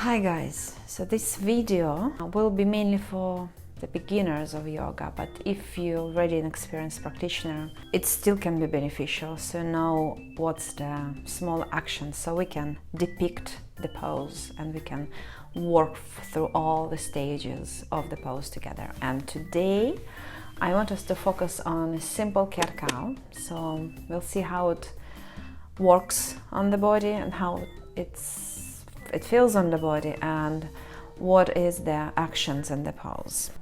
Hi guys, so this video will be mainly for the beginners of yoga, but if you're already an experienced practitioner, it still can be beneficial. So know what's the small actions so we can depict the pose and we can work through all the stages of the pose together. And today I want us to focus on a simple cat-cow. So we'll see how it works on the body and how it feels on the body and what is the actions in the pose.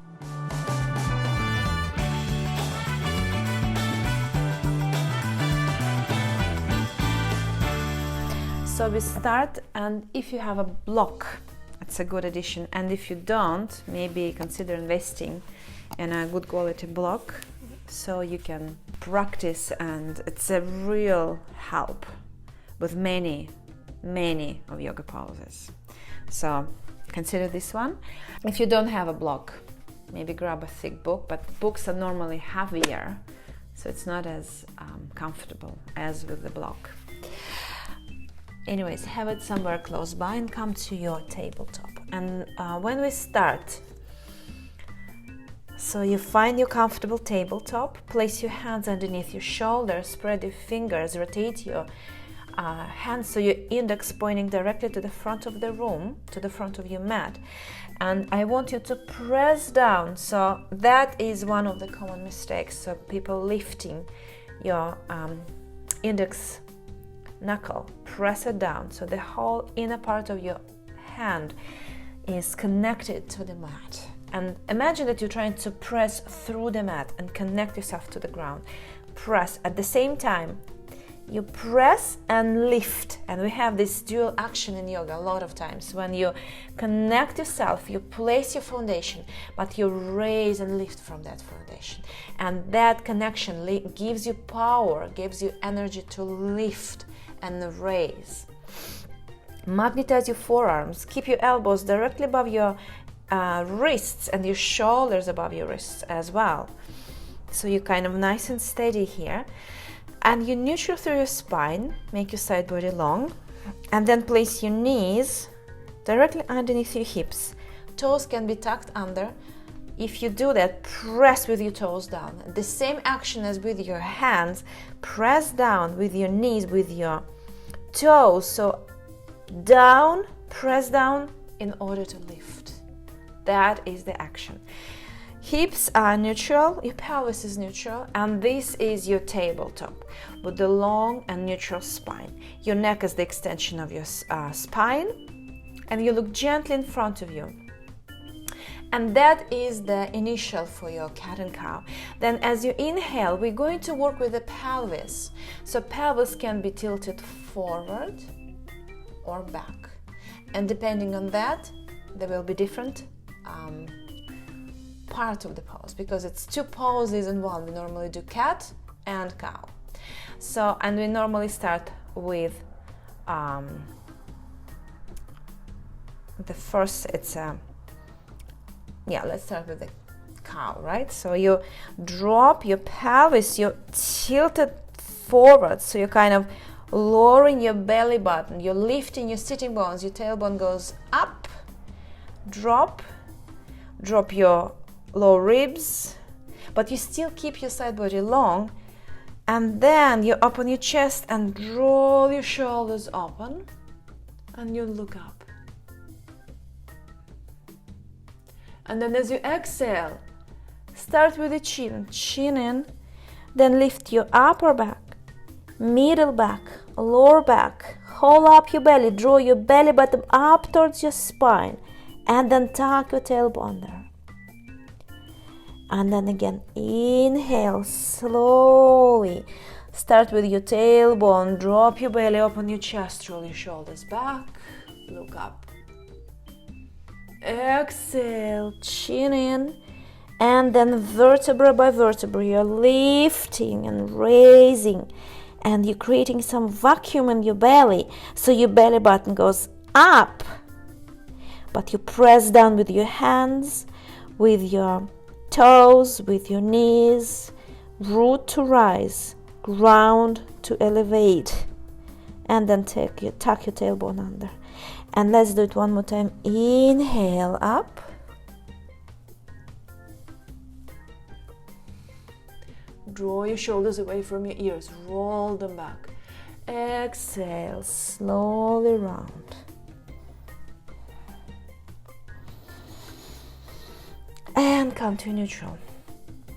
So we start, and if you have a block, it's a good addition, and if you don't, maybe consider investing in a good quality block so you can practice, and it's a real help with many of yoga poses. So consider this one. If you don't have a block, maybe grab a thick book, but books are normally heavier, so it's not as comfortable as with the block. Anyways, have it somewhere close by and come to your tabletop. And when we start, so you find your comfortable tabletop, place your hands underneath your shoulders, spread your fingers, rotate your hands so your index pointing directly to the front of the room, to the front of your mat. And I want you to press down. So that is one of the common mistakes. So people lifting your index knuckle, press it down so the whole inner part of your hand is connected to the mat. And imagine that you're trying to press through the mat and connect yourself to the ground. Press at the same time. You press and lift, and we have this dual action in yoga a lot of times. When you connect yourself, you place your foundation, but you raise and lift from that foundation. And that connection gives you power, gives you energy to lift and raise. Magnetize your forearms, keep your elbows directly above your wrists and your shoulders above your wrists as well. So you're kind of nice and steady here. And you neutral through your spine, make your side body long, and then place your knees directly underneath your hips. Toes can be tucked under. If you do that, press with your toes down. The same action as with your hands, press down with your knees, with your toes. So down, press down in order to lift. That is the action. Hips are neutral, your pelvis is neutral, and this is your tabletop with the long and neutral spine. Your neck is the extension of your spine, and you look gently in front of you. And that is the initial for your cat and cow. Then as you inhale, we're going to work with the pelvis. So pelvis can be tilted forward or back. And depending on that, there will be different part of the pose, because it's two poses in one. We normally do cat and cow. So, and we normally start with the first, let's start with the cow, right? So you drop your pelvis, you're tilted forward, so you're kind of lowering your belly button, you're lifting your sitting bones, your tailbone goes up, drop your low ribs, but you still keep your side body long, and then you open your chest and draw your shoulders open and you look up. And then as you exhale, start with the chin in, then lift your upper back, middle back, lower back, hold up your belly, draw your belly button up towards your spine, and then tuck your tailbone there. And then again, inhale slowly. Start with your tailbone, drop your belly, open your chest, roll your shoulders back, look up. Exhale, chin in, and then vertebra by vertebra, you're lifting and raising, and you're creating some vacuum in your belly, so your belly button goes up, but you press down with your hands, with your toes, with your knees, root to rise, ground to elevate, and then tuck your tailbone under. And let's do it one more time. Inhale up. Draw your shoulders away from your ears. Roll them back. Exhale, slowly round. And come to neutral.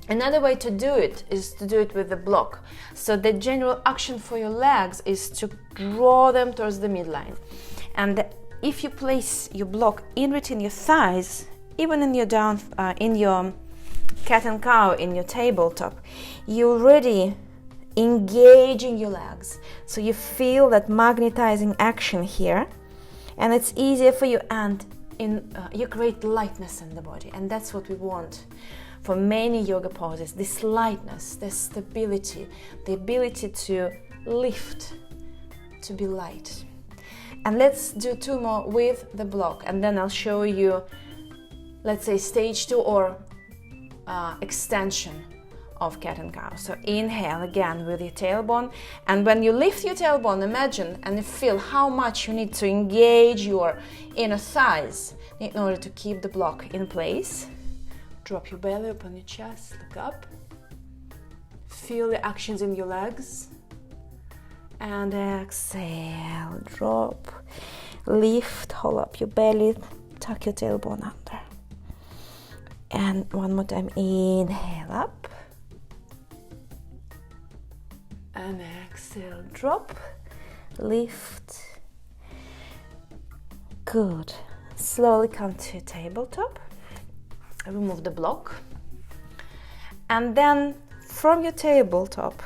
Another way to do it is to do it with the block. So the general action for your legs is to draw them towards the midline. And if you place your block in between your thighs, even in your in your cat and cow, in your tabletop, you're already engaging your legs. So you feel that magnetizing action here, and it's easier for you, and you create lightness in the body, and that's what we want for many yoga poses. This lightness, this stability, the ability to lift, to be light. And let's do 2 more with the block, and then I'll show you, let's say, stage 2 or extension of cat and cow. So inhale again with your tailbone, and when you lift your tailbone, imagine and feel how much you need to engage your inner thighs in order to keep the block in place. Drop your belly, open your chest, look up. Feel the actions in your legs. And exhale, drop, lift, hold up your belly, tuck your tailbone under. And one more time, inhale up. And exhale, drop, lift. Good. Slowly come to tabletop. Remove the block. And then from your tabletop,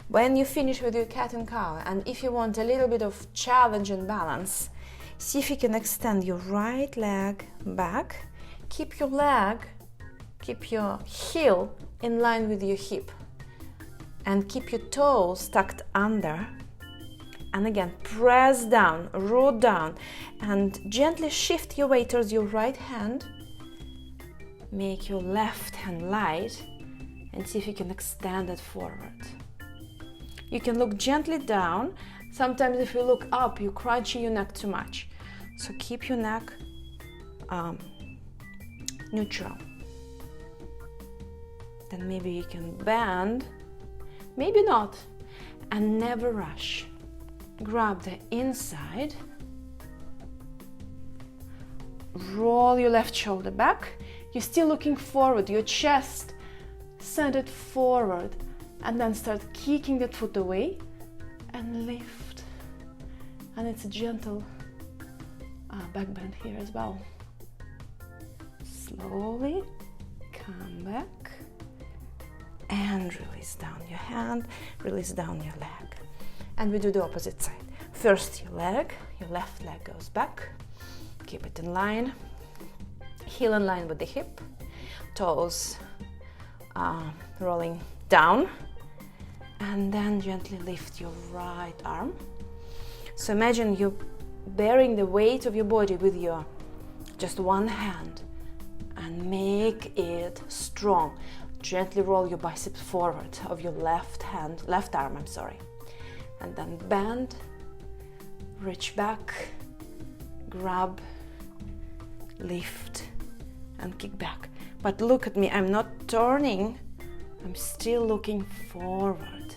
when you finish with your cat and cow, and if you want a little bit of challenge and balance, see if you can extend your right leg back. Keep your heel in line with your hip, and keep your toes tucked under. And again, press down, root down, and gently shift your weight towards your right hand. Make your left hand light, and see if you can extend it forward. You can look gently down. Sometimes if you look up, you're crunching your neck too much. So keep your neck neutral. Then maybe you can bend, maybe not, and never rush. Grab the inside, roll your left shoulder back. You're still looking forward, your chest centered forward, and then start kicking that foot away and lift. And it's a gentle back bend here as well. Slowly come back and release down your hand, release down your leg. And we do the opposite side. First your left leg goes back, keep it in line, heel in line with the hip, toes rolling down, and then gently lift your right arm. So imagine you bearing the weight of your body with your just one hand, and make it strong. Gently roll your biceps forward of your left arm, and then bend, reach back, grab, lift, and kick back. But look at me, I'm not turning, I'm still looking forward.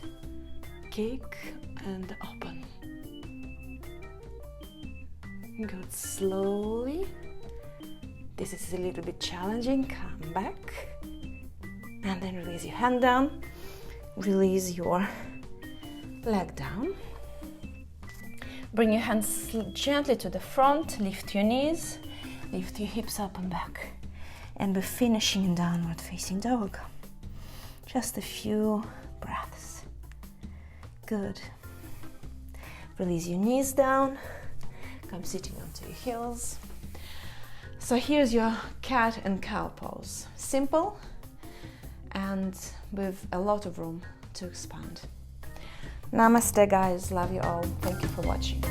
Kick and open. Good, slowly. This is a little bit challenging. Come back. And then release your hand down. Release your leg down. Bring your hands gently to the front. Lift your knees. Lift your hips up and back. And we're finishing in downward facing dog. Just a few breaths. Good. Release your knees down. Come sitting onto your heels. So here's your cat and cow pose. Simple and with a lot of room to expand. Namaste guys, love you all. Thank you for watching.